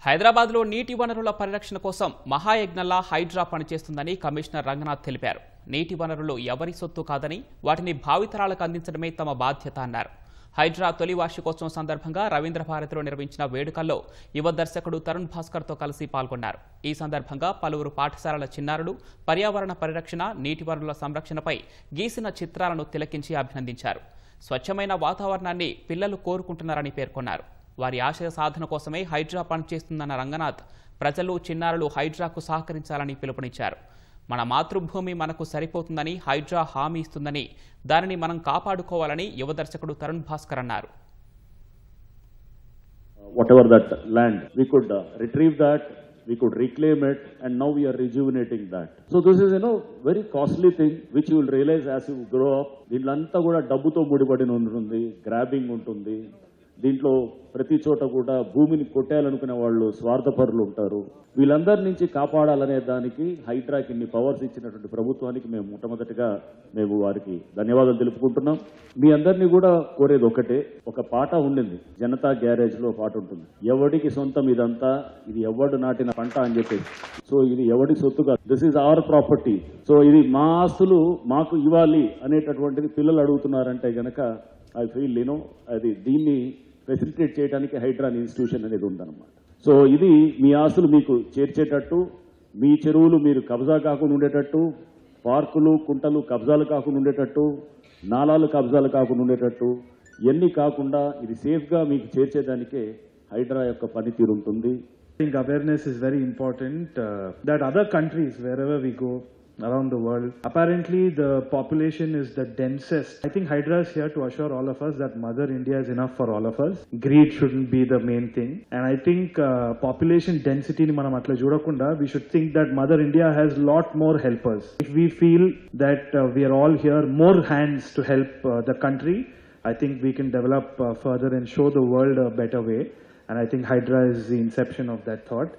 హైదరాబాద్లో నీటి వనరుల పరిరక్షణ కోసం మహాయజ్ఞంలా హైడ్రా పనిచేస్తుందని కమిషనర్ రంగనాథ్ తెలిపారు. నీటి వనరులు ఎవరి సొత్తు కాదని వాటిని భావితరాలకు అందించడమే తమ బాధ్యత అన్నారు. హైడ్రా తొలి వార్షికోత్సవం సందర్భంగా రవీంద్ర భారతిలో నిర్వహించిన వేడుకల్లో యువ దర్శకుడు తరుణ్ భాస్కర్తో కలిసి పాల్గొన్నారు. ఈ సందర్భంగా పలువురు పాఠశాలల చిన్నారులు పర్యావరణ పరిరక్షణ, నీటి వనరుల సంరక్షణపై గీసిన చిత్రాలను తిలకించి అభినందించారు. స్వచ్ఛమైన వాతావరణాన్ని పిల్లలు కోరుకుంటున్నారని పేర్కొన్నారు. వారి ఆశయ సాధన కోసమే హైడ్రా పనిచేస్తుందన్న రంగనాథ్ ప్రజలు, చిన్నారులు హైడ్రాకు సహకరించాలని పిలుపునిచ్చారు. మన మాతృభూమి మనకు సరిపోతుందని హైడ్రా హామీ ఇస్తుందని, దానిని మనం కాపాడుకోవాలని యువ దర్శకుడు తరుణ్ భాస్కర్ అన్నారు. Whatever that land, we could retrieve that, we could reclaim it, and now we are rejuvenating that. So this is, very costly thing which you will realize as you grow up. దీంట్లో కూడా డబ్బుతో ముడిపడి ఉంటుంది, grabbing ఉంటుంది. దీంట్లో ప్రతి చోట కూడా భూమిని కొట్టేయాలనుకునే వాళ్ళు స్వార్థపరులు ఉంటారు. వీళ్ళందరి నుంచి కాపాడాలనే దానికి హైడ్రాకి ఇన్ని పవర్స్ ఇచ్చినటువంటి ప్రభుత్వానికి మేము మొట్టమొదటిగా వారికి ధన్యవాదాలు తెలుపుకుంటున్నాం. మీ అందరినీ కూడా కోరేది ఒకటే, ఒక పాట ఉండింది, జనతా గ్యారేజ్ లో పాట ఉంటుంది, ఎవడికి సొంతం ఇదంతా, ఇది ఎవడు నాటిన పంట అని చెప్పేసి. సో ఇది ఎవడి సొత్తుగా, this is our property, so ఇది మా ఆస్తులు మాకు ఇవ్వాలి అనేటటువంటిది పిల్లలు అడుగుతున్నారంటే గనక ఐ ఫీల్ అది దీన్ని ఫెసిలిటేట్ చేయడానికి హైడ్రా ఇన్స్టిట్యూషన్ అనేది ఉందన్నమాట. సో ఇది మీ ఆస్తులు మీకు చేర్చేటట్టు, మీ చెరువులు మీరు కబ్జా కాకుండా ఉండేటట్టు, పార్కులు, కుంటలు కబ్జాలు కాకుండా ఉండేటట్టు, నాలాలు కబ్జాలు కాకుండా ఉండేటట్టు, ఇవన్నీ కాకుండా ఇది సేఫ్గా మీకు చేర్చేదానికే హైడ్రా యొక్క పనితీరు ఉంటుంది. I think awareness is very important that other countries, wherever we go around the world, apparently the population is the densest. I think Hydra is here to assure all of us that Mother India is enough for all of us. Greed shouldn't be the main thing. And I think population density ni manam atla chudakunda, we should think that Mother India has lot more helpers. If we feel that we are all here, more hands to help the country, I think we can develop further and show the world a better way. And I think Hydra is the inception of that thought.